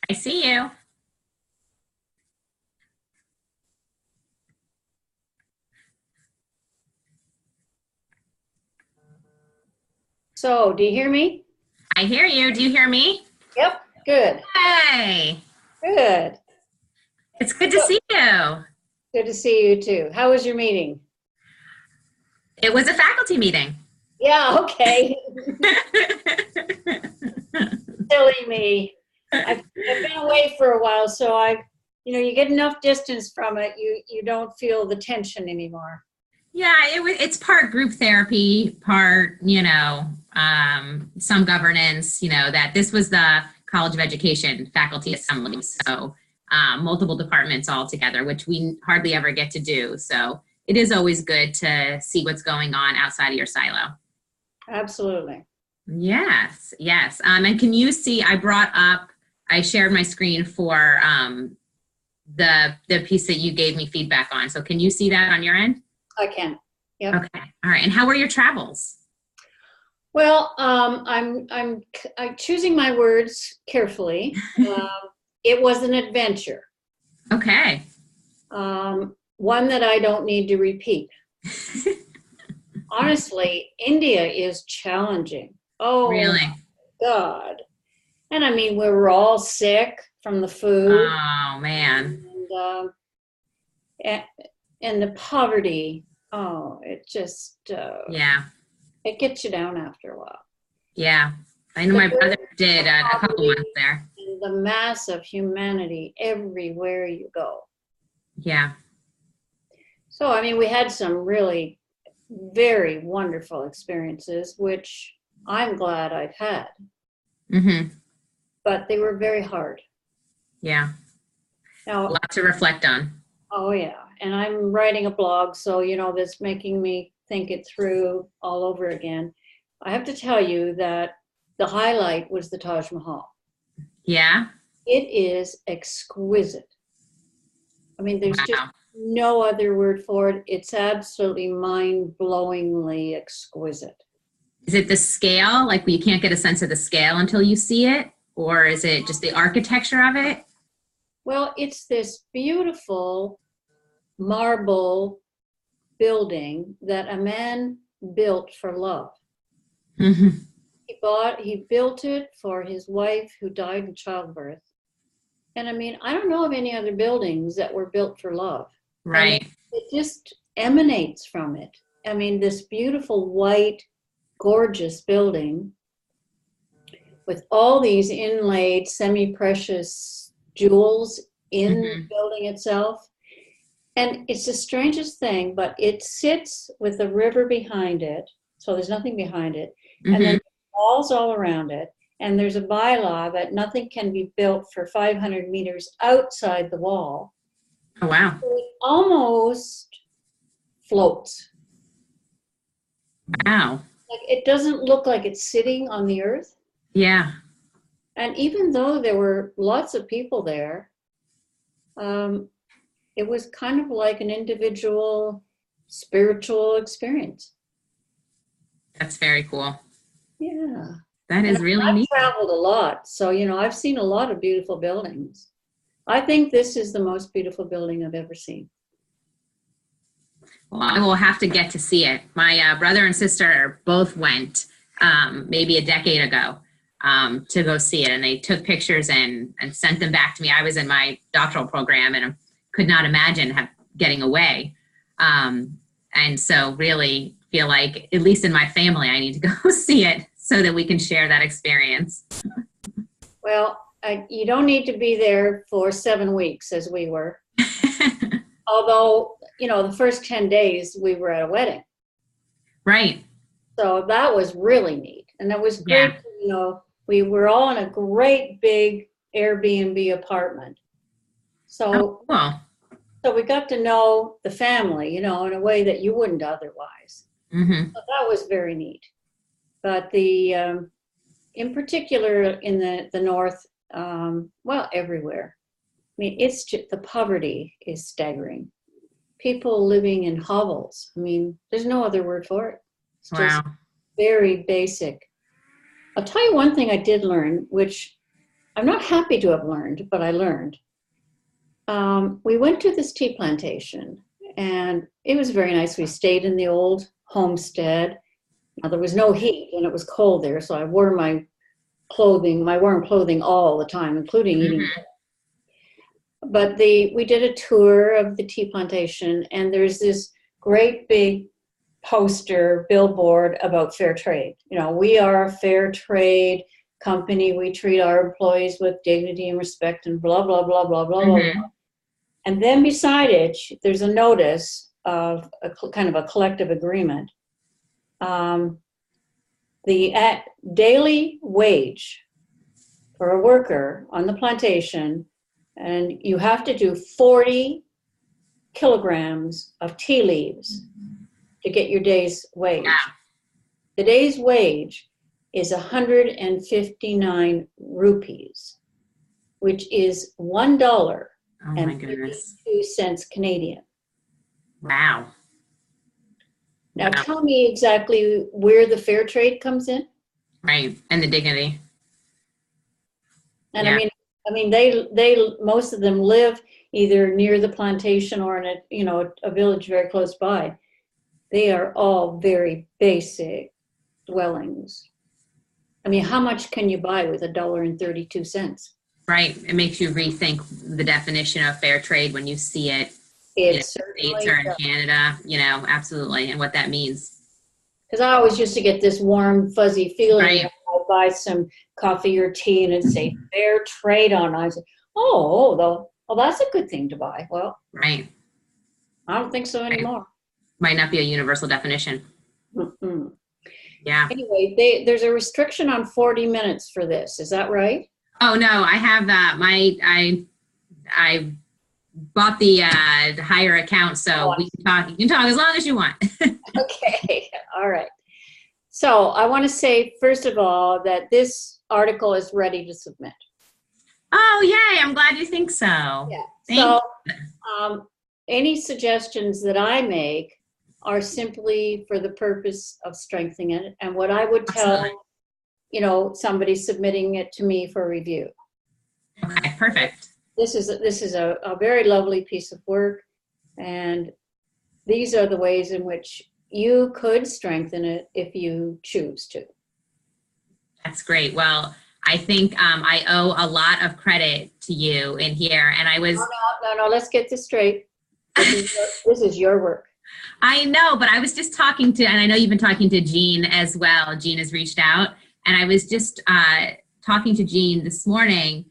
I see you. So, do you hear me? I hear you. Do you hear me? Yep. Good. Hey, Good. it's good to see you. Good to see you too. How was your meeting? It was a faculty meeting. Yeah, okay. Silly me. I've been away for a while, so you get enough distance from it, you don't feel the tension anymore. Yeah, it's part group therapy, part, some governance, that this was the College of Education faculty assembly. So multiple departments all together, which we hardly ever get to do. So it is always good to see what's going on outside of your silo. Absolutely. Yes, yes. And can you see, I shared my screen for the piece that you gave me feedback on. So can you see that on your end? I can. Yep. Okay. All right. And how were your travels? Well, I'm choosing my words carefully. It was an adventure. Okay. One that I don't need to repeat. Honestly, India is challenging. Oh, really? My God. And I mean, we were all sick from the food. Oh, man. And the poverty. Oh, it just, yeah. It gets you down after a while. Yeah. I know my brother did a couple months there. And the mass of humanity everywhere you go. Yeah. So, I mean, we had some really very wonderful experiences, which I'm glad I've had. Mm-hmm. But they were very hard. Yeah. Now, a lot to reflect on. Oh, yeah. And I'm writing a blog, so, that's making me think it through all over again. I have to tell you that the highlight was the Taj Mahal. Yeah? It is exquisite. I mean, there's just no other word for it. It's absolutely mind-blowingly exquisite. Is it the scale? Like you can't get a sense of the scale until you see it? Or is it just the architecture of it? Well, it's this beautiful marble building that a man built for love. Mm-hmm. He built it for his wife who died in childbirth. And I mean, I don't know of any other buildings that were built for love. Right. And it just emanates from it. I mean, this beautiful white, gorgeous building with all these inlaid semi-precious jewels in the building itself. And it's the strangest thing, but it sits with the river behind it. So there's nothing behind it. And then walls all around it. And there's a bylaw that nothing can be built for 500 meters outside the wall. Oh, wow. So it almost floats. Wow. Like it doesn't look like it's sitting on the earth. Yeah. And even though there were lots of people there, it was kind of like an individual spiritual experience. That's very cool. Yeah. That is really neat. I've traveled a lot, so, I've seen a lot of beautiful buildings. I think this is the most beautiful building I've ever seen. Well, I will have to get to see it. My brother and sister both went maybe a decade ago to go see it, and they took pictures and sent them back to me. I was in my doctoral program and I could not imagine getting away. And so really feel like, at least in my family, I need to go see it so that we can share that experience. Well, you don't need to be there for 7 weeks as we were. Although, the first 10 days we were at a wedding. Right. So that was really neat. And that was great. Yeah. We were all in a great big Airbnb apartment. Oh, So, cool. so we got to know the family, you know, in a way that you wouldn't otherwise. Mm-hmm. So that was very neat. But in particular in the north, well, everywhere. I mean, it's just, the poverty is staggering. People living in hovels. I mean, there's no other word for it. It's just Wow. very basic. I'll tell you one thing I did learn, which I'm not happy to have learned, but I learned. We went to this tea plantation, and it was very nice. We stayed in the old homestead. Now, there was no heat, and it was cold there, so I wore my clothing, my warm clothing all the time, including eating. Mm-hmm. But we did a tour of the tea plantation, and there's this great big poster billboard about fair trade. You know, we are a fair trade company. We treat our employees with dignity and respect, and blah blah blah blah blah blah. Mm-hmm. And then beside it, there's a notice of a kind of a collective agreement. The daily wage for a worker on the plantation, and you have to do 40 kilograms of tea leaves to get your day's wage. Yeah. The day's wage is 159 rupees, which is $1 Oh my and goodness. 52 cents Canadian. Wow. Now Wow. tell me exactly where the fair trade comes in. Right. And the dignity. And Yeah. I mean, they most of them live either near the plantation or in a, you know, a village very close by. They are all very basic dwellings. I mean, how much can you buy with $1.32? Right. It makes you rethink the definition of fair trade when you see it in It the certainly States or in does. Canada, you know, absolutely. And what that means. Because I always used to get this warm, fuzzy feeling Right. when I buy some coffee or tea and it'd say fair trade on it. I said, oh, that's a good thing to buy. Well, Right. I don't think so anymore. Might not be a universal definition. Mm-mm. Yeah. Anyway, there's a restriction on 40 minutes for this. Is that right? Oh no, I have that. I bought the higher account, so we can talk. You can talk as long as you want. Okay. All right. So I want to say, first of all, that this article is ready to submit. Oh yay! I'm glad you think so. Yeah. Thank So any suggestions that I make are simply for the purpose of strengthening it. And what I would tell, Absolutely. you know, somebody submitting it to me for review. Okay, perfect. This is a very lovely piece of work, and these are the ways in which you could strengthen it if you choose to. That's great. Well, I think I owe a lot of credit to you in here, and I was. No, let's get this straight. This is your work. I know, but I was just talking to, and I know you've been talking to Jean as well. Jean has reached out, and I was just talking to Jean this morning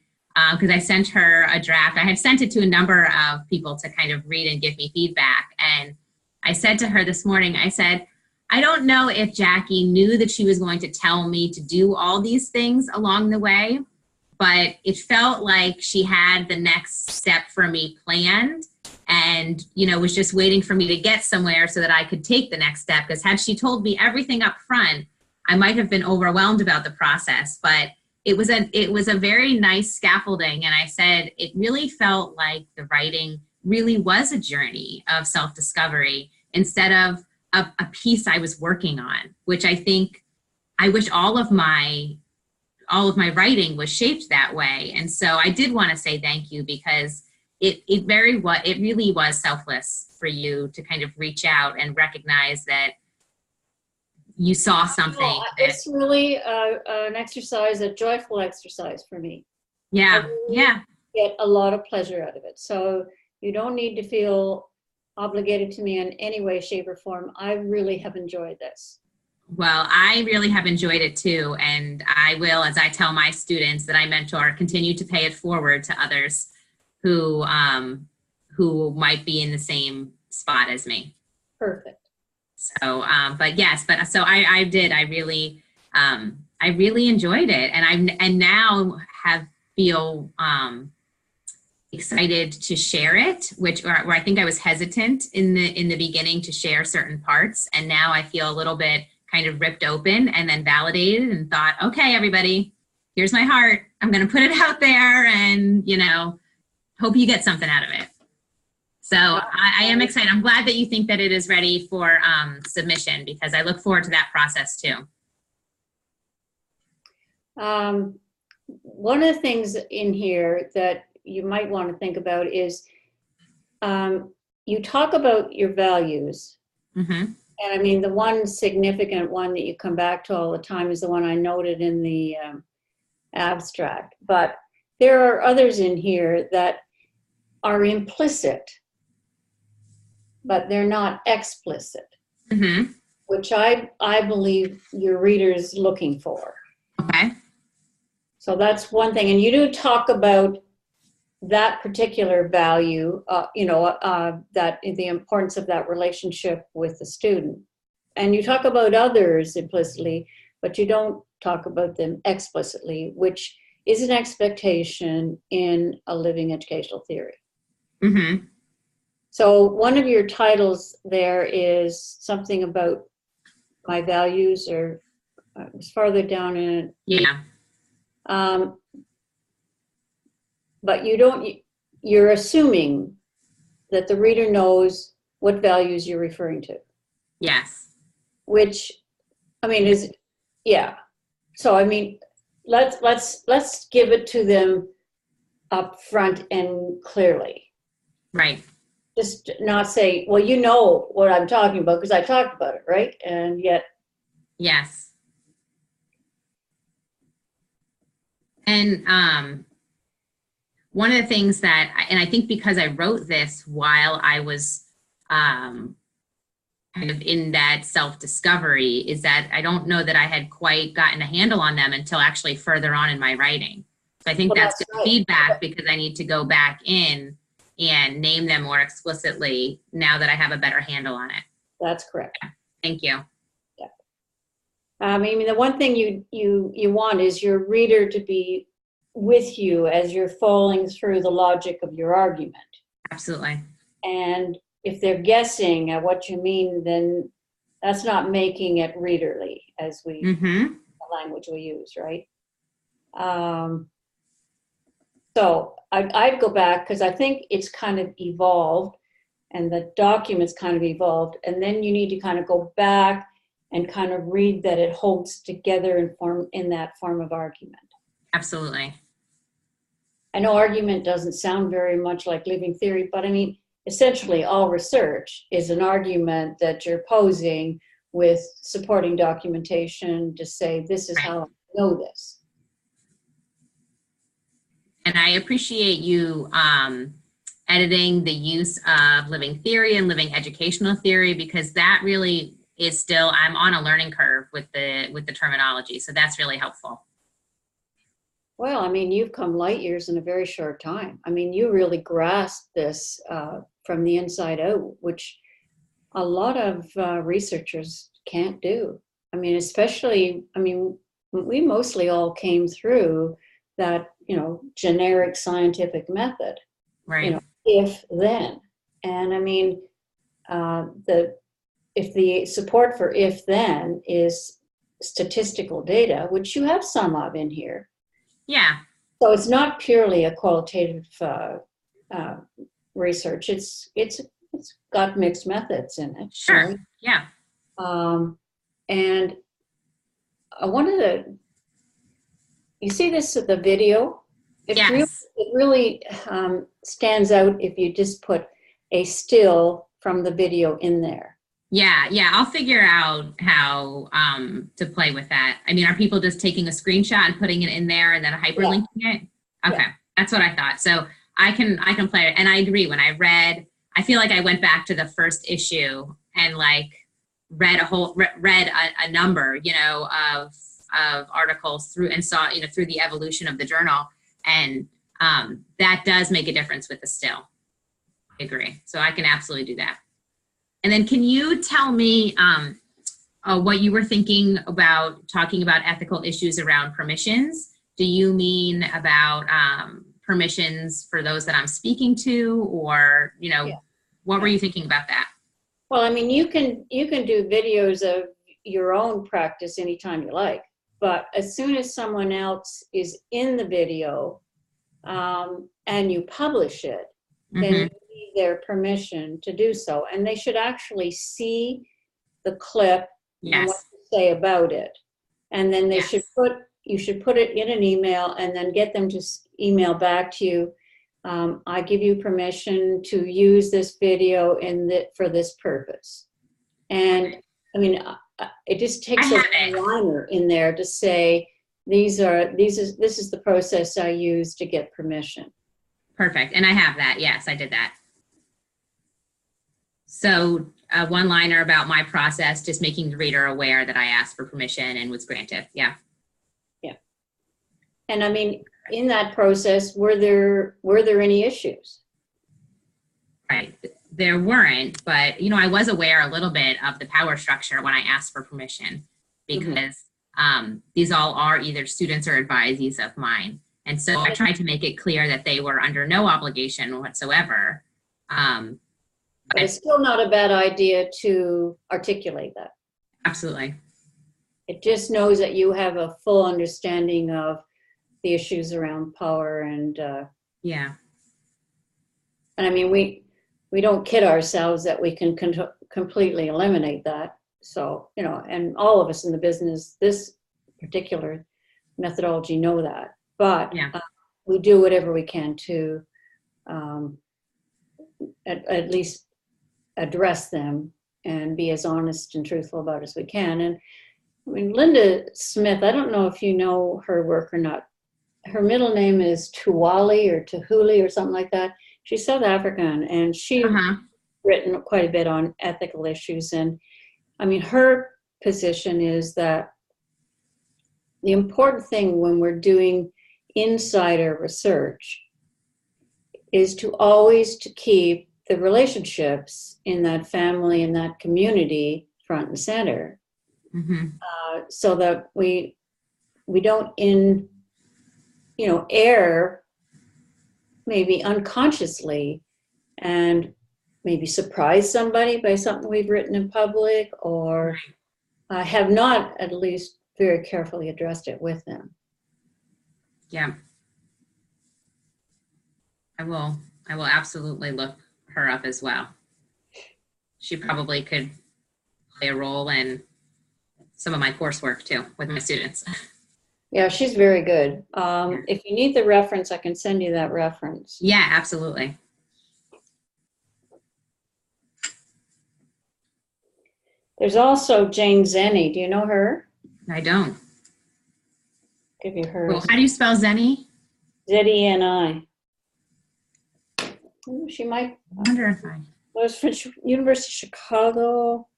because I sent her a draft. I had sent it to a number of people to kind of read and give me feedback. And I said to her this morning, I said, I don't know if Jackie knew that she was going to tell me to do all these things along the way, but it felt like she had the next step for me planned and, you know, was just waiting for me to get somewhere so that I could take the next step. Because had she told me everything up front, I might have been overwhelmed about the process, but it was a very nice scaffolding. And I said, it really felt like the writing really was a journey of self-discovery instead of a piece I was working on, which I think I wish all of my writing was shaped that way. And so I did want to say thank you because it really was selfless for you to kind of reach out and recognize that you saw something. No, it's really an exercise, a joyful exercise for me. Yeah, I get a lot of pleasure out of it. So you don't need to feel obligated to me in any way, shape, or form. I really have enjoyed this. Well, I really have enjoyed it too. And I will, as I tell my students that I mentor, continue to pay it forward to others who might be in the same spot as me. Perfect. So, so I really enjoyed it. And now have feel excited to share it, where I think I was hesitant in the beginning to share certain parts, and now I feel a little bit kind of ripped open and then validated and thought, okay, everybody, here's my heart. I'm going to put it out there, and hope you get something out of it. So I am excited. I'm glad that you think that it is ready for submission, because I look forward to that process too. One of the things in here that you might want to think about is you talk about your values. Mm-hmm. And I mean, the one significant one that you come back to all the time is the one I noted in the abstract. But there are others in here that are implicit, but they're not explicit, mm-hmm. which I believe your reader's looking for. Okay. So that's one thing. And you do talk about that particular value, that the importance of that relationship with the student. And you talk about others implicitly, but you don't talk about them explicitly, which is an expectation in a living educational theory. Mm-hmm. So one of your titles there is something about my values, or it's farther down in it. Yeah. But you're assuming that the reader knows what values you're referring to. Yes. Which, I mean, yeah. So, I mean, let's give it to them up front and clearly. Right. Just not say, well, you know what I'm talking about because I talked about it, right? And yet. Yes. And one of the things that, and I think because I wrote this while I was kind of in that self-discovery, is that I don't know that I had quite gotten a handle on them until actually further on in my writing. So I think that's good feedback, because I need to go back in and name them more explicitly now that I have a better handle on it. That's correct. Yeah. Thank you. Yeah. I mean, the one thing you want is your reader to be with you as you're following through the logic of your argument. Absolutely. And if they're guessing at what you mean, then that's not making it readerly, as we, mm-hmm. the language we use, right? So I'd go back, because I think it's kind of evolved, and the document's kind of evolved, and then you need to kind of go back and kind of read that it holds together in that form of argument. Absolutely. I know argument doesn't sound very much like living theory, but I mean, essentially all research is an argument that you're posing with supporting documentation to say, this is how I know this. And I appreciate you editing the use of living theory and living educational theory, because that really is still, I'm on a learning curve with the terminology. So that's really helpful. Well, I mean, you've come light years in a very short time. I mean, you really grasped this from the inside out, which a lot of researchers can't do. I mean, especially, I mean, we mostly all came through that, generic scientific method. Right. If then. And I mean, if the support for if then is statistical data, which you have some of in here. Yeah. So it's not purely a qualitative research. It's got mixed methods in it. Sure. Right? Yeah. And I wanted to. You see this at the video? Yes. It really stands out if you just put a still from the video in there. Yeah, I'll figure out how to play with that. I mean, are people just taking a screenshot and putting it in there and then hyperlinking it? Okay, that's what I thought. So I can play it. And I agree, when I read, I feel like I went back to the first issue and like read a number, of articles through, and saw, through the evolution of the journal. And that does make a difference with the still. I agree. So I can absolutely do that. And then can you tell me what you were thinking about talking about ethical issues around permissions do you mean about permissions for those that I'm speaking to, or, you know, what were you thinking about that? Well, I mean, you can do videos of your own practice anytime you like, but as soon as someone else is in the video and you publish it, then you need their permission to do so. And they should actually see the clip and what to say about it. And then they you should put it in an email and then get them to email back to you. I give you permission to use this video for this purpose. And I mean, it just takes a liner in there to say, this is the process I use to get permission. Perfect. And I have that. Yes, I did that. So one liner about my process, just making the reader aware that I asked for permission and was granted. Yeah. Yeah. And I mean, in that process, were there any issues? Right. There weren't, but, you know, I was aware a little bit of the power structure when I asked for permission, because these all are either students or advisees of mine. And so I tried to make it clear that they were under no obligation whatsoever. But it's still not a bad idea to articulate that. Absolutely. It just knows that you have a full understanding of the issues around power and yeah. And I mean, we don't kid ourselves that we can completely eliminate that. So, you know, and all of us in the business, this particular methodology know that. But we do whatever we can to at least address them and be as honest and truthful about as we can. And I mean, Linda Smith, I don't know if you know her work or not. Her middle name is Tuwali or Tuhuli or something like that. She's South African, and she's written quite a bit on ethical issues. And I mean, her position is that the important thing when we're doing insider research is to always keep the relationships in that family and that community front and center, so that we don't err maybe unconsciously and maybe surprise somebody by something we've written in public, or have not at least very carefully addressed it with them. Yeah. I will absolutely look her up as well. She probably could play a role in some of my coursework too with my students. Yeah, she's very good. If you need the reference, I can send you that reference. Yeah, absolutely. There's also Jane Zenny. Do you know her? I don't. Give you her. Well, how do you spell Zenny? Z-E-N-I. She might. I wonder if I. Was from University of Chicago.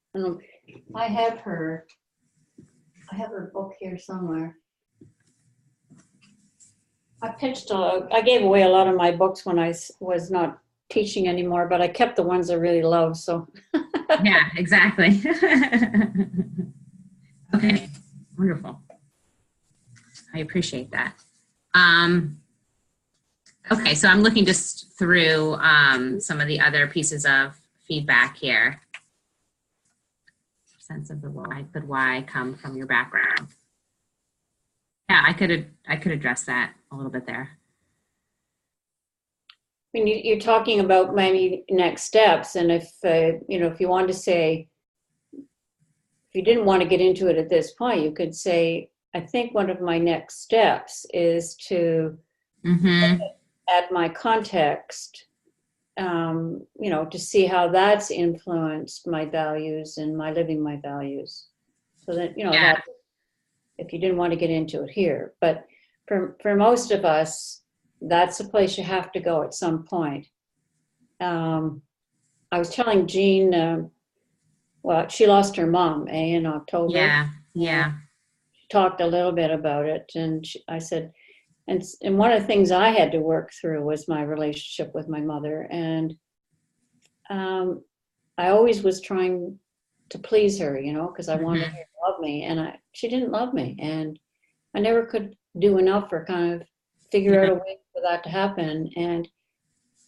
I have her book here somewhere. I gave away a lot of my books when I was not teaching anymore, but I kept the ones I really love. So. Yeah, exactly. Okay, wonderful. I appreciate that. Okay, so I'm looking just through some of the other pieces of feedback here. Sense of the why come from your background. Yeah, I could address that a little bit there. I mean, you're talking about maybe next steps, and if if you want to say, if you didn't want to get into it at this point, you could say, I think one of my next steps is to add my context, to see how that's influenced my values and my living my values. So that, that, if you didn't want to get into it here, but for most of us, that's a place you have to go at some point. I was telling Jean, she lost her mom in October. Yeah. She talked a little bit about it, and I said, and one of the things I had to work through was my relationship with my mother, and I always was trying to please her, because I wanted her to love me, and she didn't love me, and I never could do enough or kind of figure out a way for that to happen. And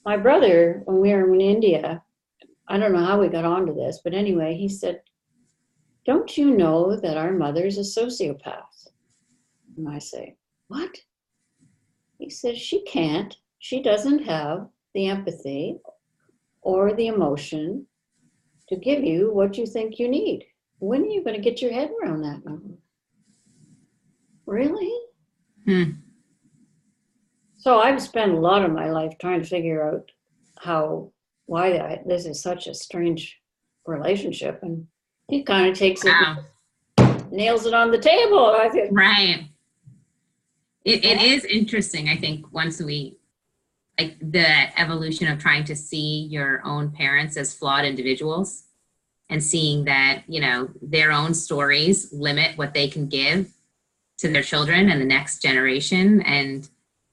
my brother, when we were in India, I don't know how we got onto this, but anyway, he said, don't you know that our mother's a sociopath? And I say, what? He says, she can't. She doesn't have the empathy or the emotion to give you what you think you need. When are you going to get your head around that number? Really? So I've spent a lot of my life trying to figure out why this is such a strange relationship. And he kind of takes it, nails it on the table. I think. Right. It is interesting, I think, once we, like the evolution of trying to see your own parents as flawed individuals and seeing that, you know, their own stories limit what they can give to their children and the next generation, and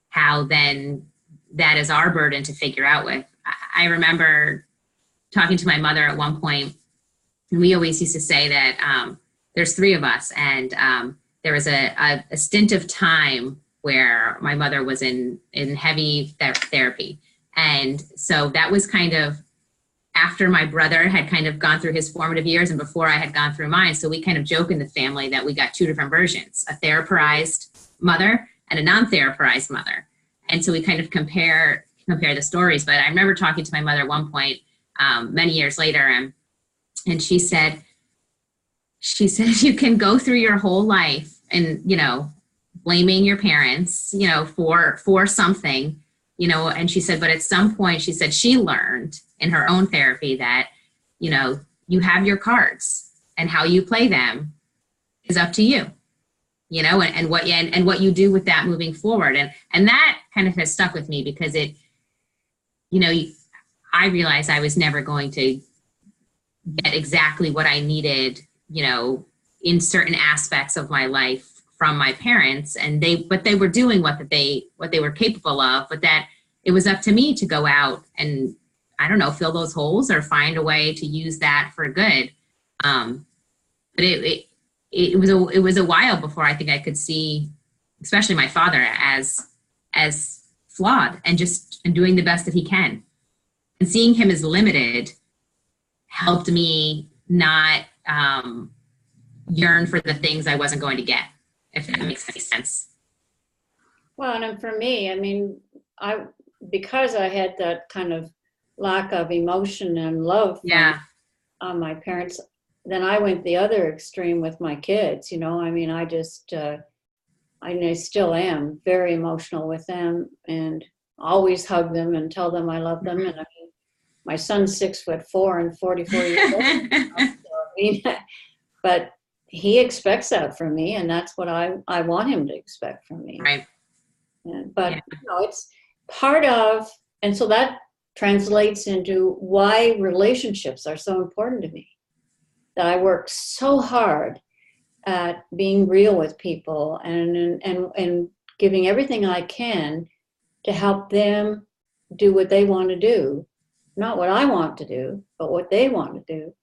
how then that is our burden to figure out with. I remember talking to my mother at one point, and we always used to say that there's three of us, and there was a stint of time where my mother was in heavy therapy. And so that was kind of after my brother had kind of gone through his formative years and before I had gone through mine. So we kind of joke in the family that we got two different versions, a therapized mother and a non-therapized mother. And so we kind of compare the stories. But I remember talking to my mother at one point, many years later, and she said, you can go through your whole life and, you know, blaming your parents, you know, for something, you know, and she said, but at some point, she said she learned in her own therapy that, you know, you have your cards and how you play them is up to you, you know, and what you do with that moving forward. And that kind of has stuck with me because it, you know, I realized I was never going to get exactly what I needed, you know, in certain aspects of my life from my parents, but they were doing what they were capable of, but that it was up to me to go out and, I don't know, fill those holes or find a way to use that for good. But it was a while before I think I could see, especially my father, as flawed and doing the best that he can. And seeing him as limited helped me not yearn for the things I wasn't going to get, if that makes any sense. Well, and for me, I mean, because I had that kind of lack of emotion and love from my parents, then I went the other extreme with my kids, you know. I mean, I still am very emotional with them and always hug them and tell them I love them. And I mean, my son's 6'4" and 44 years old. So, I mean, but he expects that from me, and that's what I want him to expect from me. Right. But you know, it's part of, and so that translates into why relationships are so important to me. That I work so hard at being real with people and giving everything I can to help them do what they want to do, not what I want to do, but what they want to do,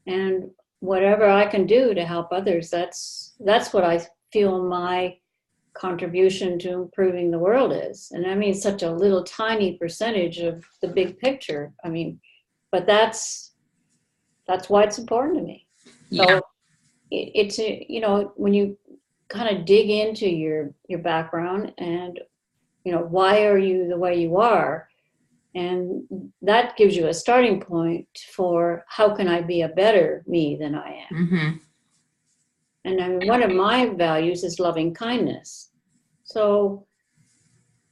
and whatever I can do to help others. That's what I feel my contribution to improving the world is. And I mean, such a little tiny percentage of the big picture. I mean, but that's why it's important to me. So it's, you know, when you kind of dig into your background and, you know, why are you the way you are? And that gives you a starting point for how can I be a better me than I am. Mm-hmm. And I mean, one of my values is loving kindness. So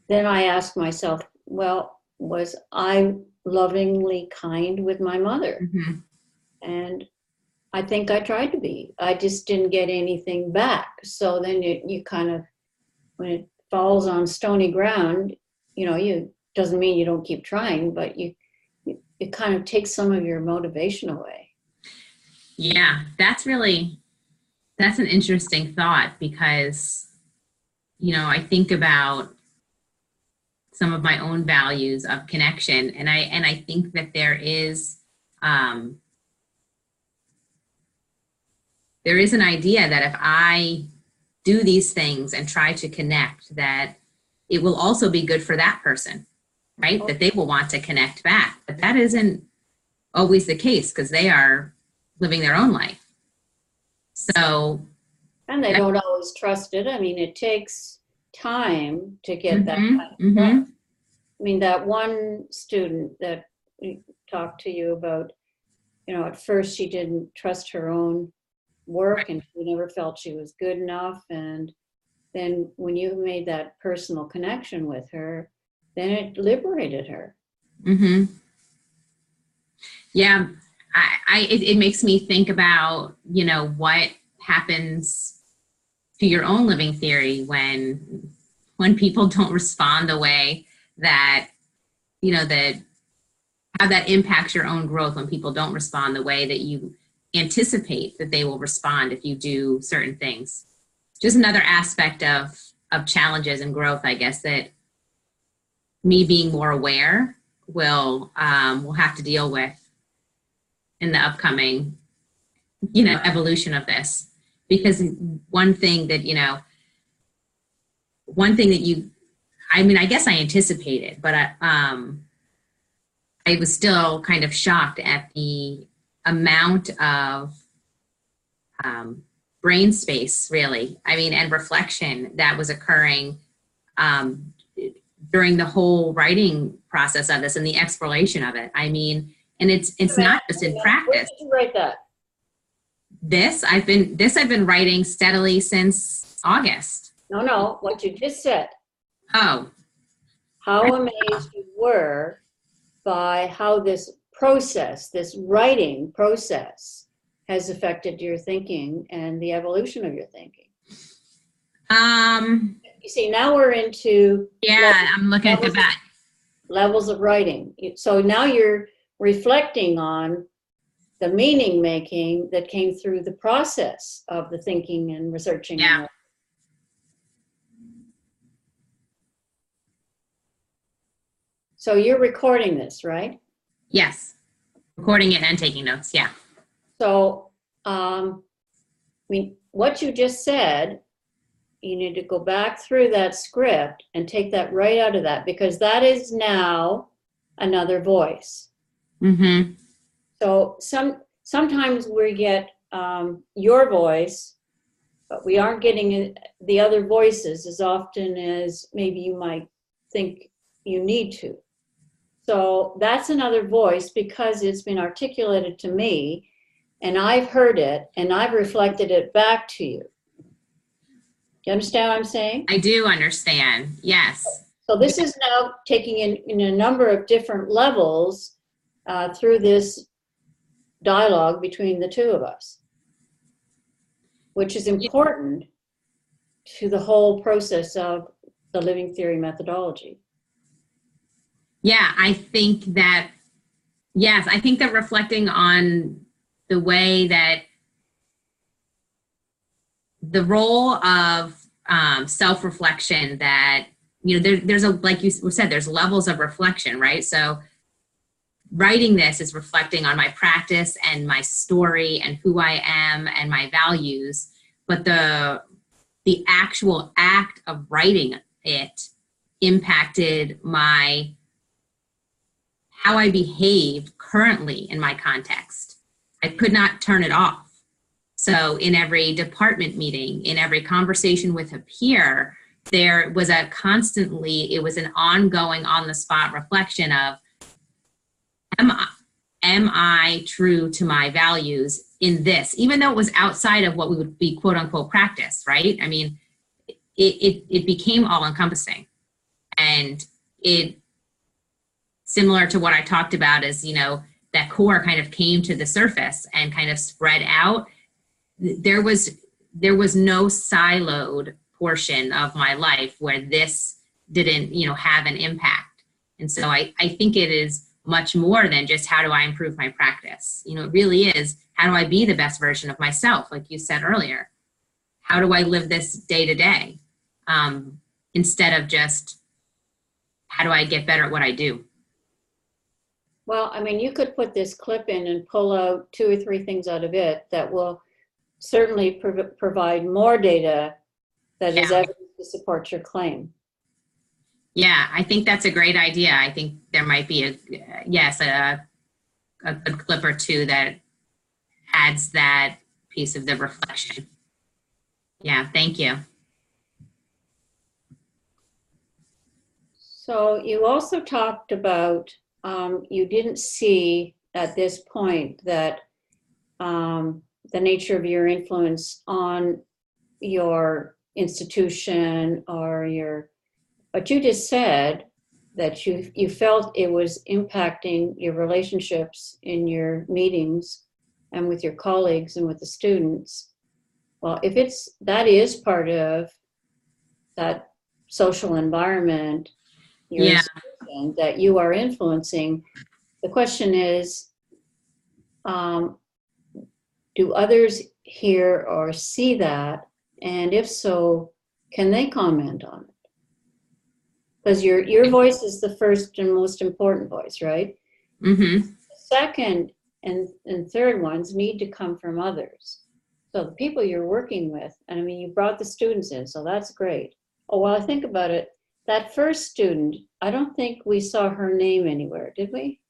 then I ask myself, well, was I lovingly kind with my mother? Mm-hmm. And I think I tried to be. I just didn't get anything back. So then you kind of, when it falls on stony ground, you know, doesn't mean you don't keep trying, but it kind of takes some of your motivation away. Yeah, that's an interesting thought because, you know, I think about some of my own values of connection, and I think that there is an idea that if I do these things and try to connect, that it will also be good for that person, right? That they will want to connect back. But that isn't always the case because they are living their own life. So. And they don't always trust it. I mean, it takes time to get that Mm-hmm, kind of trust. I mean, that one student that we talked to you about, you know, at first she didn't trust her own work and she never felt she was good enough. And then when you made that personal connection with her, then it liberated her. Mm-hmm. Yeah, it makes me think about, you know, what happens to your own living theory when people don't respond the way that, you know, that how that impacts your own growth, when people don't respond the way that you anticipate that they will respond if you do certain things. Just another aspect of challenges and growth, I guess, that me being more aware will have to deal with in the upcoming, you know, evolution of this. Because one thing that you, I mean, I guess I anticipated, but I was still kind of shocked at the amount of brain space, really, I mean, and reflection that was occurring during the whole writing process of this and the exploration of it. I mean, and it's not just in practice. Where did you write that? This I've been writing steadily since August. No, what you just said. Oh. How amazed you were by how this process, this writing process, has affected your thinking and the evolution of your thinking. You see, now we're into I'm looking at the back. Levels of writing. So now you're reflecting on the meaning making that came through the process of the thinking and researching. Yeah. So you're recording this, right? Yes. Recording it and taking notes. Yeah. So, I mean, what you just said, you need to go back through that script and take that right out of that, because that is now another voice. Mm-hmm. So sometimes we get your voice, but we aren't getting the other voices as often as maybe you might think you need to. So that's another voice because it's been articulated to me and I've heard it and I've reflected it back to you. Do you understand what I'm saying? I do understand. Yes. So this is now taking in a number of different levels through this dialogue between the two of us, which is important to the whole process of the living theory methodology. Yeah, I think that, yes, I think that reflecting on the way that the role of self-reflection, that, you know, there's a, like you said, there's levels of reflection, right? So writing this is reflecting on my practice and my story and who I am and my values, but the actual act of writing it impacted how I behave currently in my context. I could not turn it off. So in every department meeting, in every conversation with a peer, there was it was an ongoing on-the-spot reflection of, am I true to my values in this, even though it was outside of what we would be quote unquote practice, right? I mean, it became all encompassing, and it, similar to what I talked about, is, you know, that core kind of came to the surface and kind of spread out. There was no siloed portion of my life where this didn't, you know, have an impact. And so I think it is much more than just how do I improve my practice. You know, it really is, how do I be the best version of myself, like you said earlier? How do I live this day to day? Instead of just, how do I get better at what I do? Well, I mean, you could put this clip in and pull out 2 or 3 things out of it that will certainly provide more data that is evidence to support your claim. Yeah, I think that's a great idea. I think there might be a good clip or two that adds that piece of the reflection. Yeah, thank you. So you also talked about, you didn't see at this point that the nature of your influence on your institution or but you just said that you felt it was impacting your relationships in your meetings and with your colleagues and with the students. Well, if that is part of that social environment, your institution that you are influencing, the question is, do others hear or see that? And if so, can they comment on it? Because your voice is the first and most important voice, right? Mm-hmm. The second and third ones need to come from others. So the people you're working with, and I mean, you brought the students in, so that's great. Oh, well, I think about it, that first student, I don't think we saw her name anywhere, did we?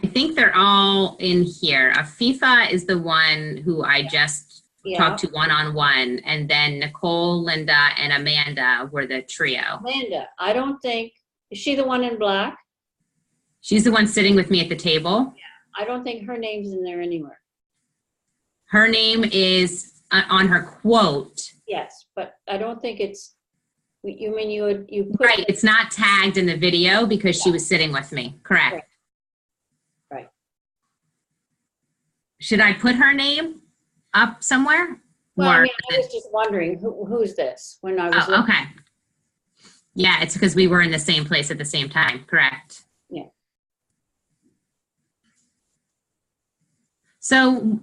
I think they're all in here. Afifa is the one who I just talked to one-on-one, and then Nicole, Linda, and Amanda were the trio. Amanda, I don't think, is she the one in black? She's the one sitting with me at the table. Yeah, I don't think her name's in there anywhere. Her name is on her quote. Yes, but I don't think it's, you mean you put right, it's not tagged in the video because she was sitting with me, correct. Right. Should I put her name up somewhere? Well, I mean, I was just wondering, who's this? When I was looking. Okay. Yeah, it's because we were in the same place at the same time, correct. Yeah. So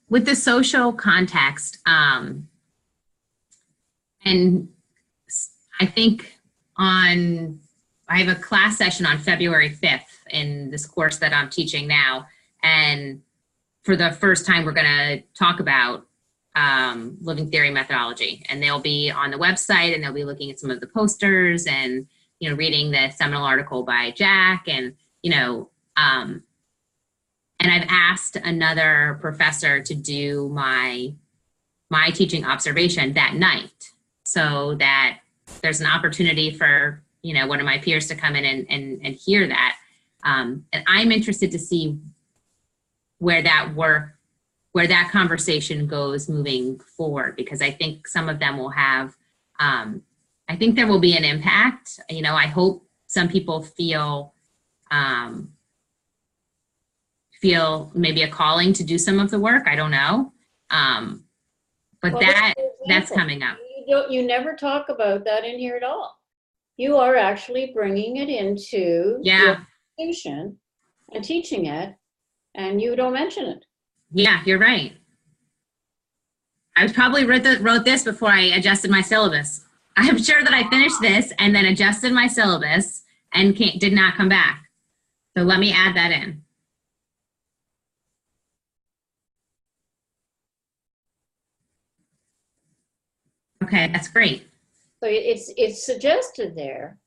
with the social context, and I think I have a class session on February 5th in this course that I'm teaching now. And for the first time, we're going to talk about living theory methodology. And they'll be on the website, and they'll be looking at some of the posters and, reading the seminal article by Jack. And, and I've asked another professor to do my teaching observation that night, so that there's an opportunity for, one of my peers to come in and hear that. And I'm interested to see where that conversation goes moving forward, because I think some of them will have, I think there will be an impact. I hope some people feel maybe a calling to do some of the work. I don't know. But that's coming up. You never talk about that in here at all. You are actually bringing it into your institution and teaching it, and you don't mention it. Yeah, you're right. I probably wrote this before I adjusted my syllabus. I'm sure that I finished this and then adjusted my syllabus and did not come back. So let me add that in. Okay, that's great. So it's suggested there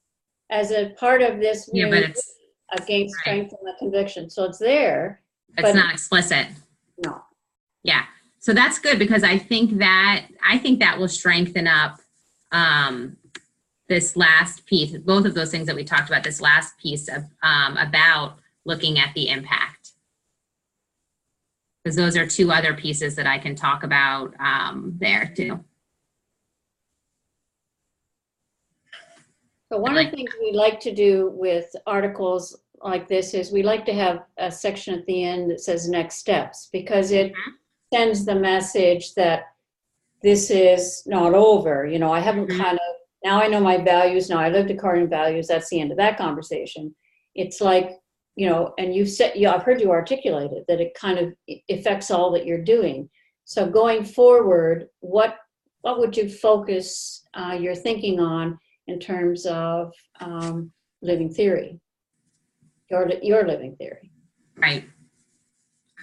as a part of this new against strength and the conviction. So it's there. It's not explicit. No. Yeah. So that's good, because I think that will strengthen up this last piece, both of those things that we talked about, this last piece of about looking at the impact. Because those are two other pieces that I can talk about there too. So one of the things we like to do with articles like this is we like to have a section at the end that says next steps, because it sends the message that this is not over. I haven't now I know my values, now I lived according to values, that's the end of that conversation. It's like, and you've said, I've heard you articulate it, that it kind of affects all that you're doing. So going forward, what would you focus your thinking on in terms of living theory, your living theory? Right.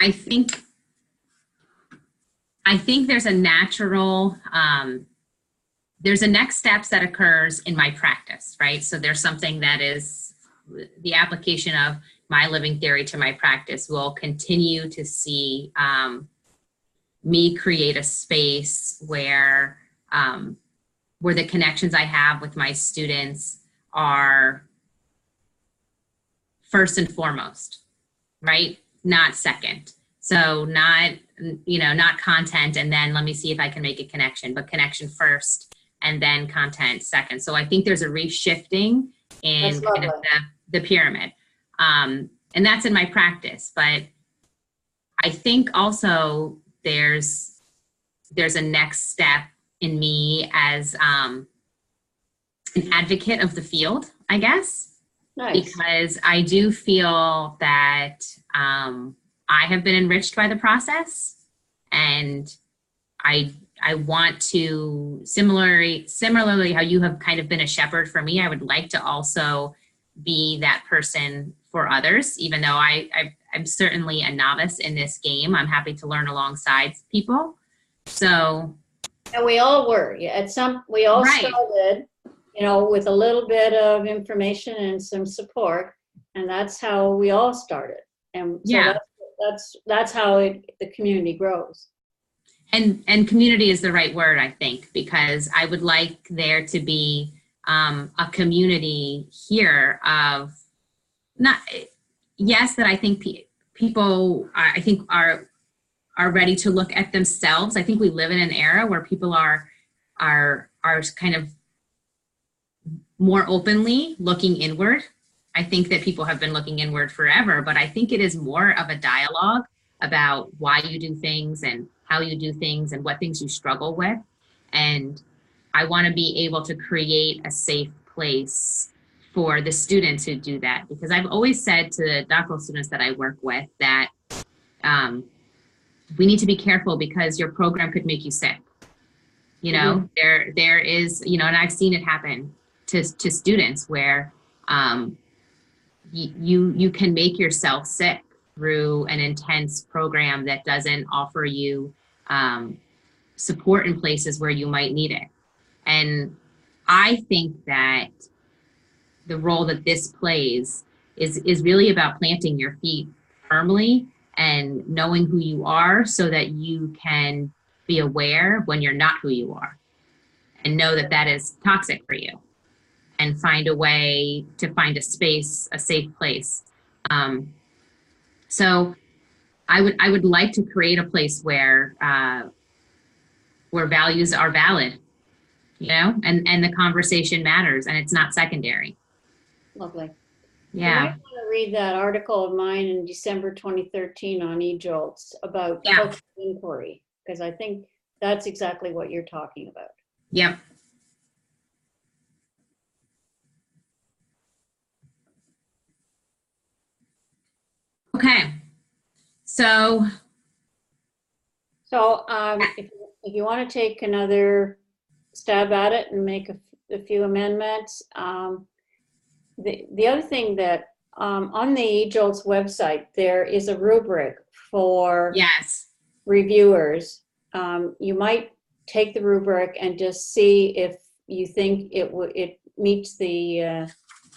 I think there's a natural there's a next steps that occurs in my practice, right? So there's something that is the application of my living theory to my practice will continue to see me create a space where the connections I have with my students are first and foremost, right? Not second. So not, not content and then let me see if I can make a connection, but connection first and then content second. So I think there's a reshifting in kind of the pyramid. And that's in my practice, but I think also there's a next step in me as an advocate of the field, I guess. Nice. Because I do feel that I have been enriched by the process, and I want to similarly how you have kind of been a shepherd for me. I would like to also be that person for others, even though I'm certainly a novice in this game. I'm happy to learn alongside people. So, and we all were. We all right. started, with a little bit of information and some support, and that's how we all started. And so yeah, that's how the community grows. And community is the right word, I think, because I would like there to be a community here of that I think people I think are ready to look at themselves. I think we live in an era where people are kind of more openly looking inward. I think that people have been looking inward forever, but I think it is more of a dialogue about why you do things and how you do things and what things you struggle with. And I want to be able to create a safe place for the students who do that, because I've always said to the doctoral students that I work with that we need to be careful because your program could make you sick. Mm-hmm. There is, and I've seen it happen to students where you can make yourself sick through an intense program that doesn't offer you support in places where you might need it. And I think that the role that this plays is really about planting your feet firmly and knowing who you are so that you can be aware when you're not who you are and know that that is toxic for you and find a way to find a space, a safe place. So I would like to create a place where values are valid, and the conversation matters and it's not secondary. Lovely. Yeah. You might want to read that article of mine in December 2013 on eJolts about cultural inquiry, because I think that's exactly what you're talking about. Yep. Okay. So if you want to take another stab at it and make a few amendments, the other thing that on the eJolts website, there is a rubric for reviewers. You might take the rubric and just see if you think it meets the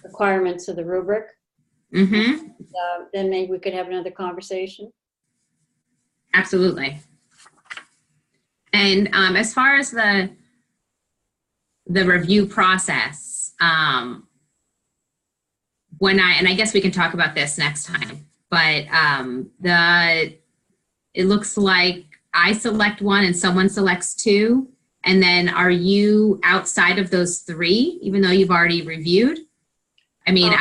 requirements of the rubric. Mm-hmm. Then maybe we could have another conversation. Absolutely. And as far as the review process, I guess we can talk about this next time, but it looks like I select one and someone selects two, and then are you outside of those three, even though you've already reviewed? I mean,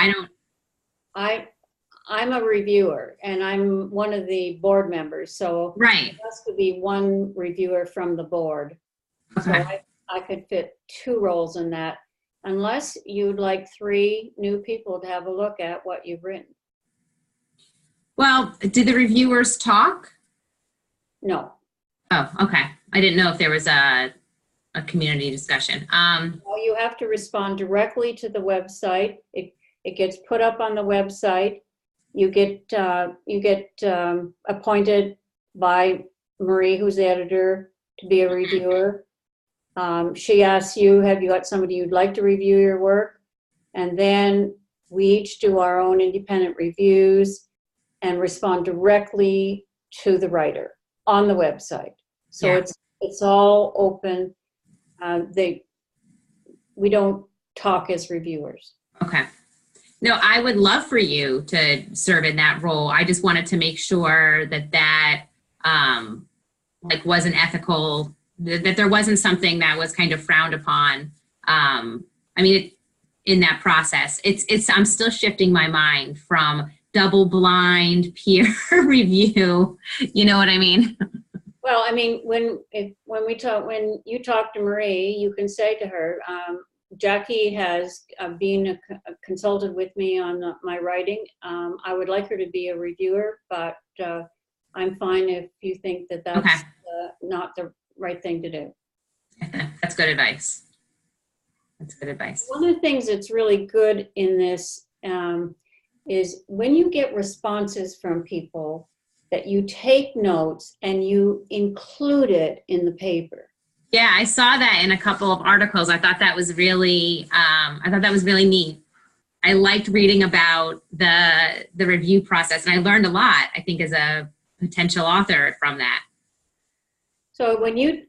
I'm a reviewer and I'm one of the board members, so right. It has to be one reviewer from the board. Okay. So I could fit two roles in that, unless you'd like three new people to have a look at what you've written. Well, did the reviewers talk? No. Oh, okay. I didn't know if there was a community discussion. Well, you have to respond directly to the website. It gets put up on the website. You get appointed by Marie, who's the editor, to be a reviewer. She asks you, have you got somebody you'd like to review your work? And then we each do our own independent reviews and respond directly to the writer on the website. So Yeah. it's all open. We don't talk as reviewers. Okay. No, I would love for you to serve in that role. I just wanted to make sure that like wasn't ethical, that there wasn't something that was kind of frowned upon. I mean, in that process, I'm still shifting my mind from double-blind peer review. You know what I mean? Well, I mean, when you talk to Marie, you can say to her, Jackie has been consulted with me on my writing. I would like her to be a reviewer, but I'm fine if you think that that's Okay. Not the right thing to do. That's good advice. That's good advice. One of the things that's really good in this is when you get responses from people, that you take notes and you include it in the paper. Yeah, I saw that in a couple of articles. I thought that was really neat. I liked reading about the review process, and I learned a lot, I think, as a potential author from that. So when you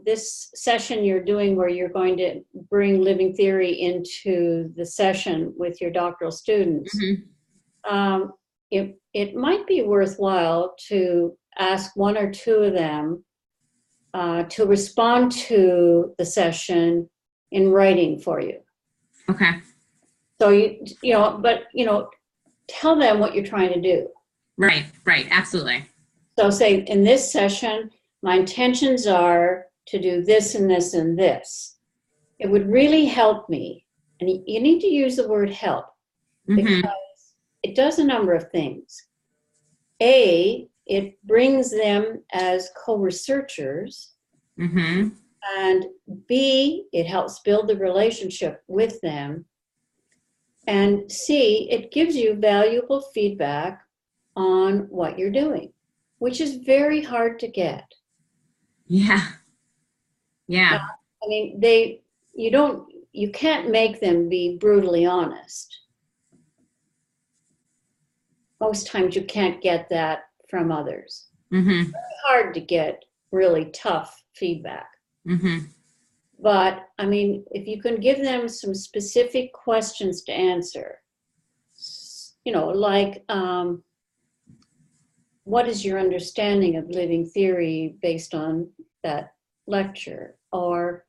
this session you're doing where you're going to bring living theory into the session with your doctoral students, it might be worthwhile to ask one or two of them to respond to the session in writing for you. Okay. So tell them what you're trying to do. Right, absolutely. So say, in this session, my intentions are to do this and this and this. It would really help me, and you need to use the word help, because it does a number of things. A, it brings them as co-researchers, and B, it helps build the relationship with them, and C, it gives you valuable feedback on what you're doing, which is very hard to get. Yeah. I mean, you can't make them be brutally honest. Most times you can't get that from others. It's hard to get really tough feedback. But I mean, if you can give them some specific questions to answer, like, what is your understanding of living theory based on that lecture? Or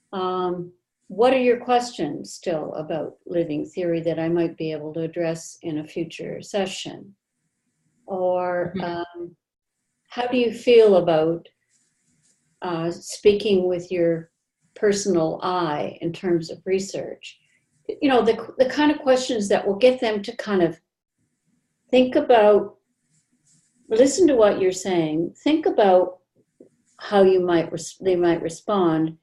what are your questions still about living theory that I might be able to address in a future session? Or how do you feel about speaking with your personal I in terms of research? The kind of questions that will get them to kind of think about, listen to what you're saying, think about how they might respond,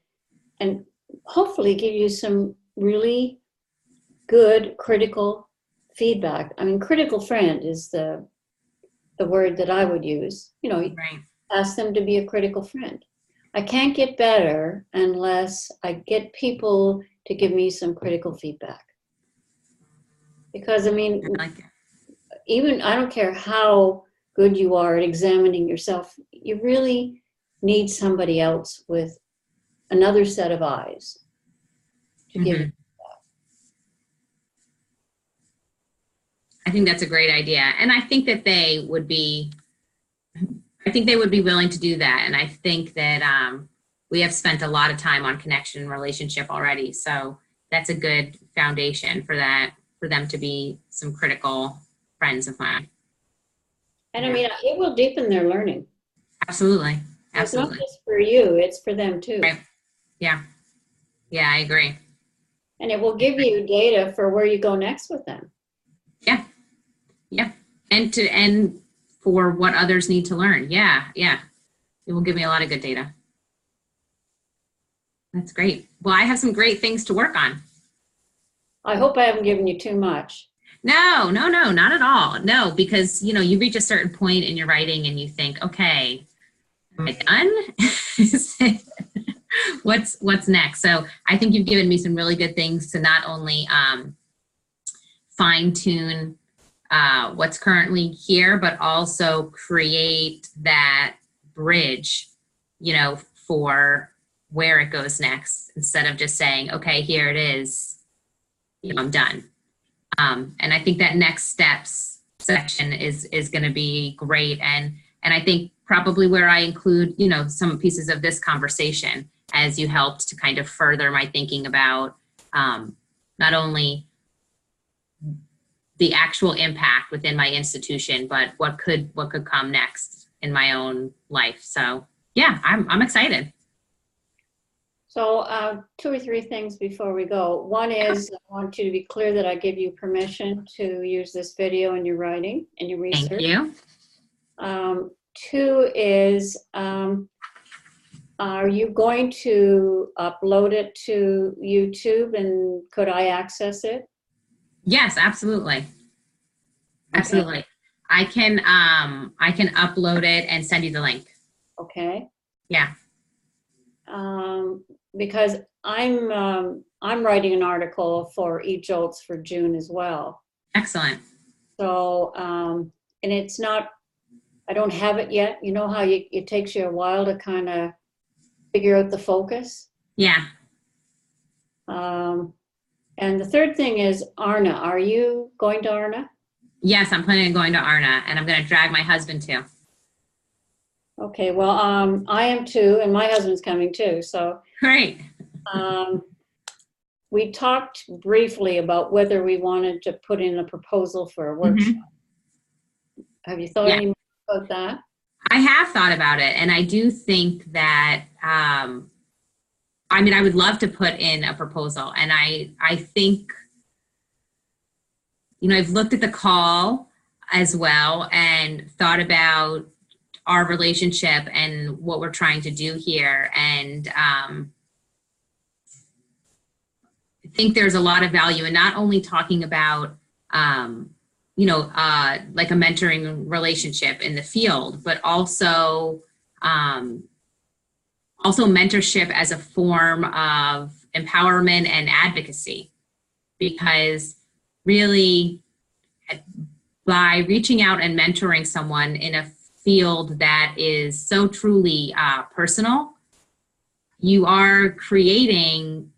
and hopefully give you some really good critical feedback. I mean, critical friend is the word that I would use. Right. Ask them to be a critical friend. I can't get better unless I get people to give me some critical feedback. Because, I mean, I like it. even I don't care how good you are at examining yourself, you really need somebody else with another set of eyes to give you. I think that's a great idea. And I think that they would be willing to do that. And I think that we have spent a lot of time on connection and relationship already. So that's a good foundation for them to be some critical friends of mine. And I mean, it will deepen their learning. Absolutely. It's not just for you, it's for them too. Right. Yeah, I agree. And it will give you data for where you go next with them. Yeah. And for what others need to learn. Yeah. It will give me a lot of good data. That's great. Well, I have some great things to work on. I hope I haven't given you too much. No, not at all. No, because, you reach a certain point in your writing and you think, okay, am I done? what's next. So I think you've given me some really good things to not only fine tune what's currently here, but also create that bridge, for where it goes next, instead of just saying, okay, here it is, I'm done. And I think that next steps section is going to be great. And I think probably where I include, some pieces of this conversation as you helped to kind of further my thinking about not only the actual impact within my institution, but what could come next in my own life. So yeah, I'm excited. So 2 or 3 things before we go. One is, I want you to be clear that I give you permission to use this video in your writing and your research. Thank you. 2 is, are you going to upload it to YouTube, and could I access it? Yes, absolutely. Absolutely. Okay. I can upload it and send you the link. Okay. Yeah. Because I'm writing an article for eJolts for June as well. Excellent. So, and it's not, I don't have it yet. You know how it takes you a while to kind of figure out the focus? Yeah. And the third thing is ARNA. Are you going to ARNA? Yes, I'm planning on going to ARNA, and I'm going to drag my husband too. Okay, well, I am too, and my husband's coming too, so. Great. We talked briefly about whether we wanted to put in a proposal for a workshop. Have you thought any more about that? I have thought about it, and I do think that, I would love to put in a proposal, and I think, I've looked at the call as well and thought about our relationship and what we're trying to do here. And I think there's a lot of value in not only talking about, like a mentoring relationship in the field, but also mentorship as a form of empowerment and advocacy. Because really, by reaching out and mentoring someone in a field that is so truly personal, you are creating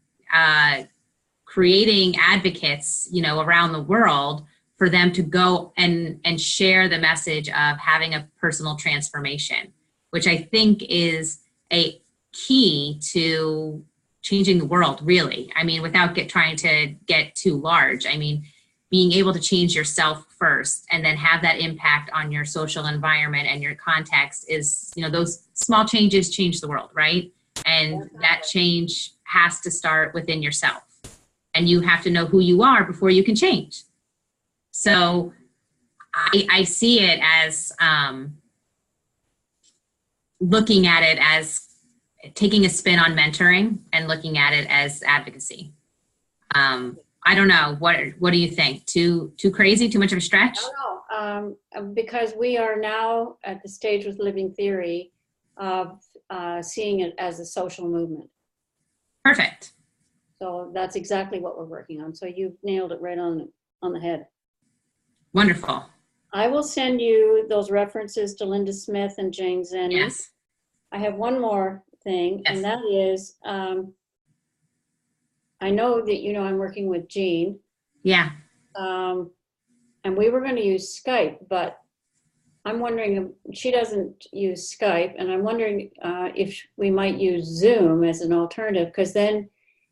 advocates, around the world for them to go and share the message of having a personal transformation, which I think is a key to changing the world, really. Without trying to get too large. Being able to change yourself first and then have that impact on your social environment and your context is, those small changes change the world, right? And that change has to start within yourself. And you have to know who you are before you can change. So I see it as looking at it as taking a spin on mentoring and looking at it as advocacy. I don't know. What do you think? Too crazy? Too much of a stretch? No, because we are now at the stage with Living Theory of seeing it as a social movement. Perfect. So that's exactly what we're working on. So you've nailed it right on the head. Wonderful. I will send you those references to Linda Smith and Jane Zenny. Yes. I have one more thing, yes. And that is, I know that, I'm working with Jean. Yeah. And we were going to use Skype, but I'm wondering, she doesn't use Skype, and I'm wondering if we might use Zoom as an alternative, because then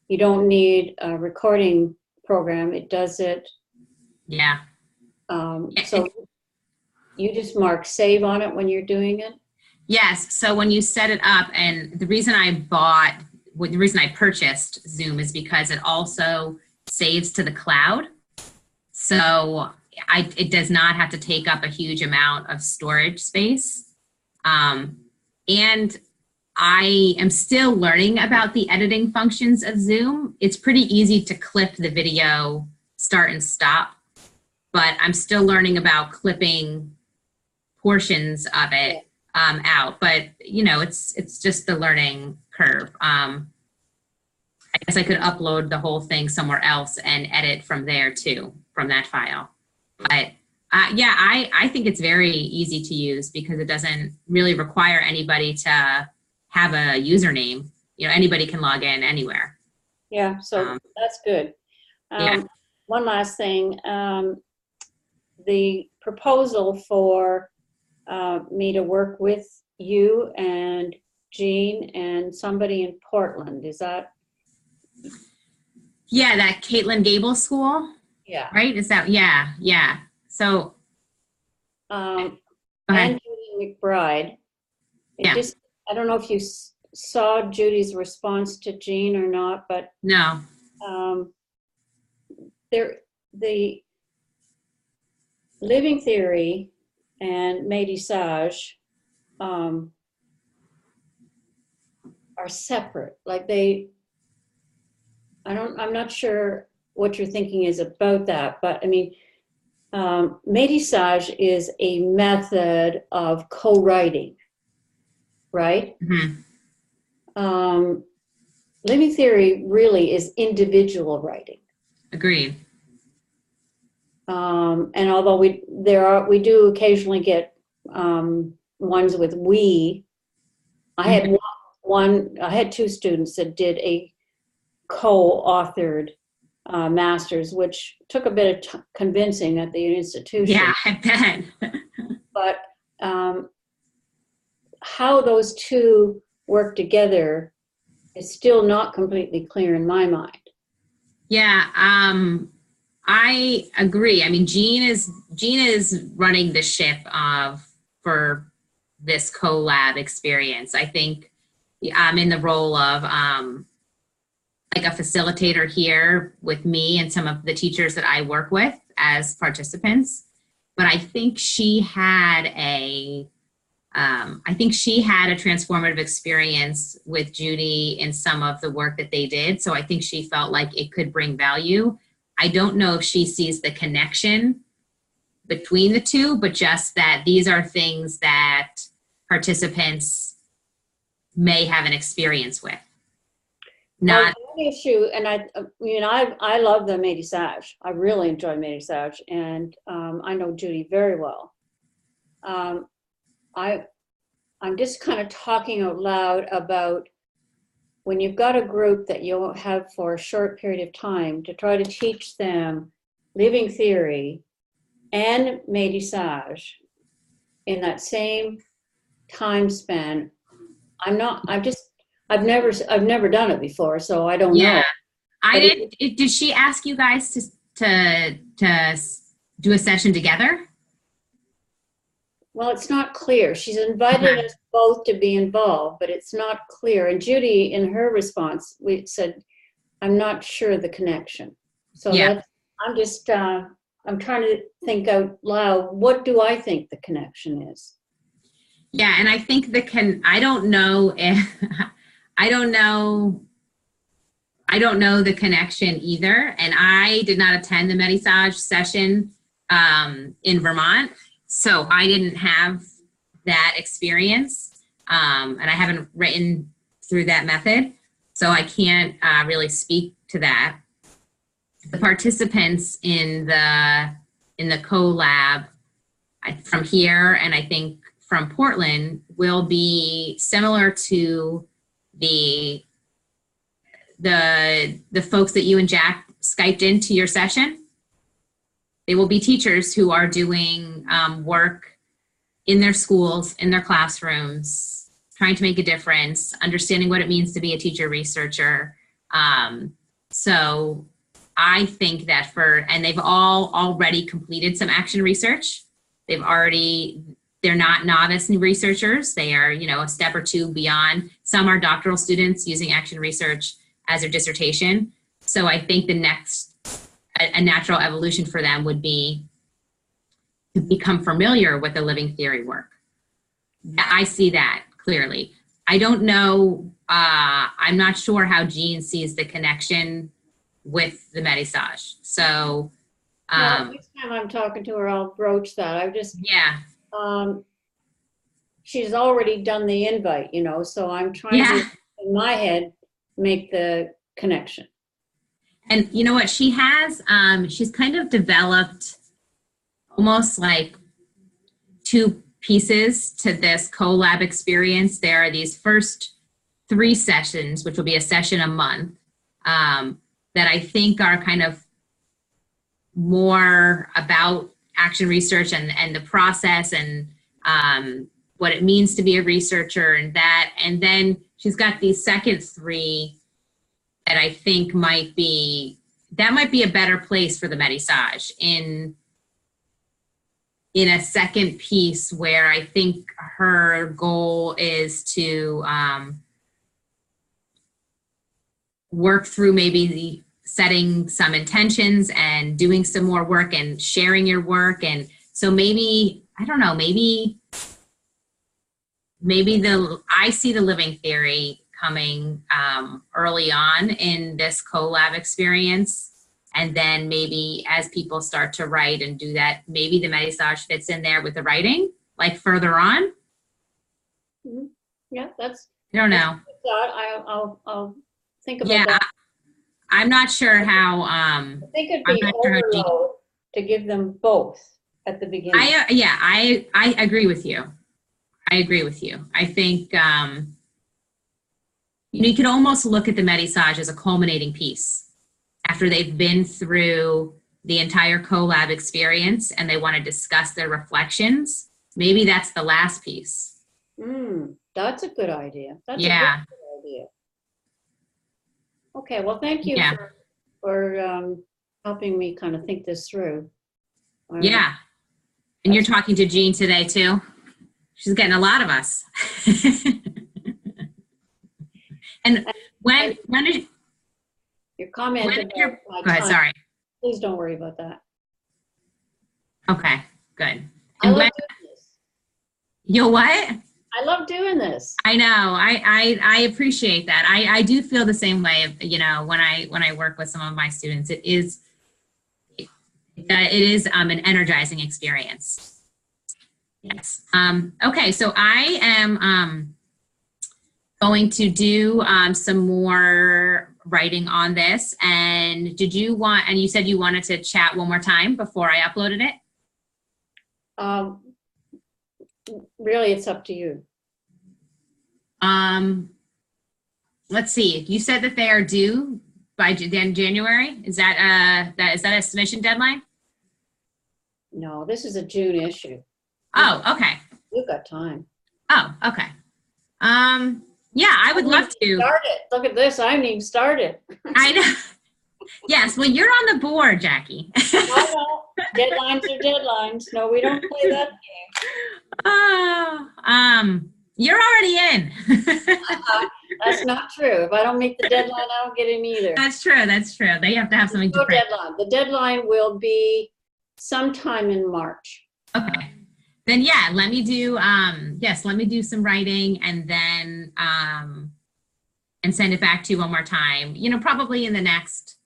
you don't need a recording program. It does it. Yeah. So you just mark save on it when you're doing it? Yes. So when you set it up, and the reason I purchased Zoom is because it also saves to the cloud. So it does not have to take up a huge amount of storage space. And I am still learning about the editing functions of Zoom. It's pretty easy to clip the video, start and stop, but I'm still learning about clipping portions of it out, but you know, it's just the learning curve. I guess I could upload the whole thing somewhere else and edit from there too, from that file. But yeah, I think it's very easy to use because it doesn't really require anybody to have a username. You know, anybody can log in anywhere. Yeah, so that's good. Yeah. One last thing, the proposal for me to work with you and Jean and somebody in Portland, is that? Yeah, that Caitlin Gable school. Yeah. Right? Is that, yeah. So. And Judy McBride. Yeah. I don't know if you saw Judy's response to Jean or not, but No. The living theory and métissage are separate. Like I'm not sure what your thinking is about that, but I mean, métissage is a method of co-writing, right? Mm-hmm. Living theory really is individual writing. Agreed. And although we do occasionally get ones with we, I had I had two students that did a co-authored master's, which took a bit of convincing at the institution. Yeah, I bet. But how those two work together is still not completely clear in my mind. Yeah, I agree. I mean, Jean is running the ship for this collab experience. I think I'm in the role of like a facilitator here with me and some of the teachers that I work with as participants. But I think she had a transformative experience with Judy in some of the work that they did. So I think she felt like it could bring value. I don't know if she sees the connection between the two, but just that these are things that participants may have an experience with. Not the issue, and I love the métissage. I really enjoy métissage, and I know Judy very well. I'm just kind of talking out loud about when you've got a group that you'll have for a short period of time to try to teach them living theory and métissage in that same time span. I've never done it before, so I don't know. Did she ask you guys to do a session together? Well, it's not clear. She's invited us both to be involved, but it's not clear. And Judy, in her response, we said, "I'm not sure the connection." So I'm just I'm trying to think out loud. What do I think the connection is? Yeah, and I think I don't know the connection either. And I did not attend the métissage session in Vermont, so I didn't have that experience, and I haven't written through that method, so I can't really speak to that. The participants in the co-lab from here, and I think from Portland, will be similar to the folks that you and Jack Skyped into your session. They will be teachers who are doing work in their schools, in their classrooms, trying to make a difference, understanding what it means to be a teacher researcher. So I think that and they've all already completed some action research. They're not novice researchers. They are, a step or two beyond. Some are doctoral students using action research as their dissertation. So I think a natural evolution for them would be to become familiar with the living theory work. I see that clearly. I don't know, I'm not sure how Jean sees the connection with the métissage. So next time I'm talking to her, I'll broach that. she's already done the invite, you know, so I'm trying to, in my head, make the connection. And you know what? She has, she's kind of developed almost like two pieces to this collab experience. There are these first 3 sessions, which will be a session a month, that I think are kind of more about action research and the process and what it means to be a researcher and that. And then she's got these second 3 that I think might be a better place for the Métissage in a second piece, where I think her goal is to work through maybe setting some intentions and doing some more work and sharing your work. And so maybe, I don't know, maybe I see the living theory coming early on in this collab experience. And then maybe as people start to write and do that, maybe the Métissage fits in there with the writing, like further on. Mm-hmm. Yeah, that's. I don't know. I'll think about that. I'm not sure how. I think it'd be overload to give them both at the beginning. I agree with you. I agree with you. I think you could almost look at the Métissage as a culminating piece. After they've been through the entire collab experience and they want to discuss their reflections, maybe that's the last piece. That's a good idea. That's a good idea. Okay, well, thank you for helping me kind of think this through. Yeah. And you're talking to Jean today too? She's getting a lot of us. And when did your comment about my go ahead, time, sorry. Please don't worry about that. Okay, good. I love doing this. You'll what? I love doing this. I know. I appreciate that. I do feel the same way. You know, when I work with some of my students, it is an energizing experience. Yes. Okay. So I am going to do some more writing on this. And you said you wanted to chat one more time before I uploaded it? Really, it's up to you. Let's see. You said that they are due by January. Is that a submission deadline? No, this is a June issue. Oh, okay. You've got time. Oh, okay. Yeah, I would love to. Start it. Look at this. I haven't even started. I know. Yes, well, you're on the board, Jackie. No, deadlines are deadlines. No, we don't play that game. Oh, you're already in. That's not true. If I don't meet the deadline, I don't get in either. That's true. That's true. They have to have something to print. Deadline. The deadline will be sometime in March. Okay. Then yeah, let me do let me do some writing and then and send it back to you one more time. You know, probably in the next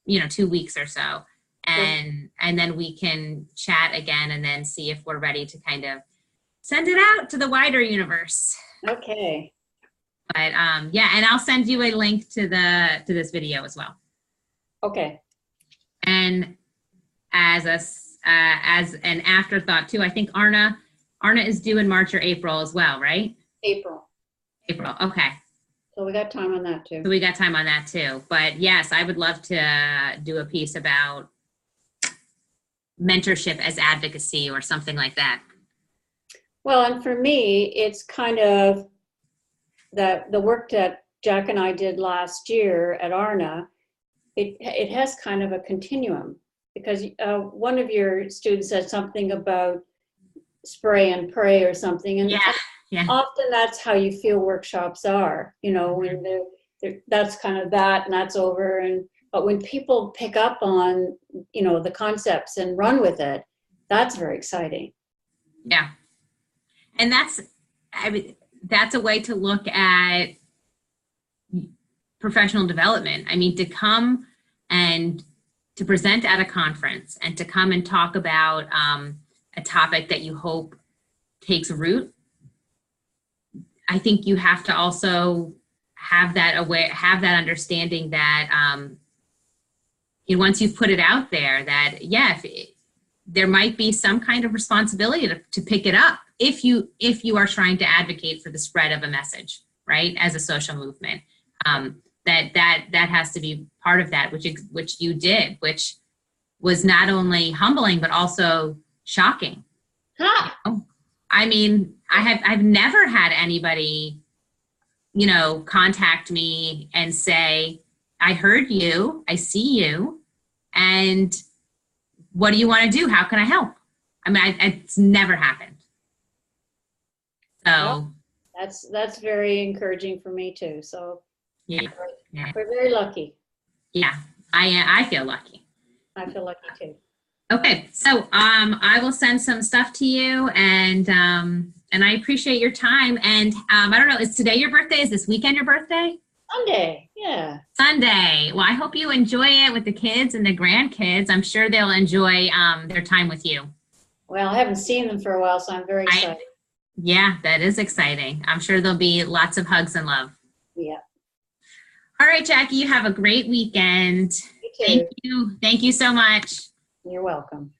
2 weeks or so, and then we can chat again and then see if we're ready to kind of send it out to the wider universe. Okay. But yeah, and I'll send you a link to this video as well. Okay. And as an afterthought too, I think Arna is due in March or April as well, right? April. Okay. So we got time on that too. So we got time on that too. But yes, I would love to do a piece about mentorship as advocacy or something like that. Well, and for me, it's kind of the work that Jack and I did last year at Arna. It has kind of a continuum, because one of your students said something about spray and pray or something, and often that's how you feel workshops are. When that's kind of that, and that's over. But when people pick up on the concepts and run with it, that's very exciting. Yeah, and that's a way to look at professional development. I mean, to come and to present at a conference and to come and talk about a topic that you hope takes root I think you have to also have that understanding that, once you've put it out there that, yeah, there might be some kind of responsibility to pick it up if you are trying to advocate for the spread of a message, right, as a social movement. That has to be part of that, which you did, which was not only humbling but also shocking. Huh. I mean, I've never had anybody, contact me and say, I heard you, I see you, and what do you want to do? How can I help? I mean, it's never happened. So well, that's very encouraging for me too. So yeah. We're very lucky. Yeah, I feel lucky. I feel lucky too. Okay, so I will send some stuff to you, and I appreciate your time. And I don't know, is today your birthday? Is this weekend your birthday? Sunday, yeah. Sunday. Well, I hope you enjoy it with the kids and the grandkids. I'm sure they'll enjoy their time with you. Well, I haven't seen them for a while, so I'm very excited. Yeah, that is exciting. I'm sure there'll be lots of hugs and love. Yeah. All right, Jackie, you have a great weekend. You too. Thank you so much. You're welcome.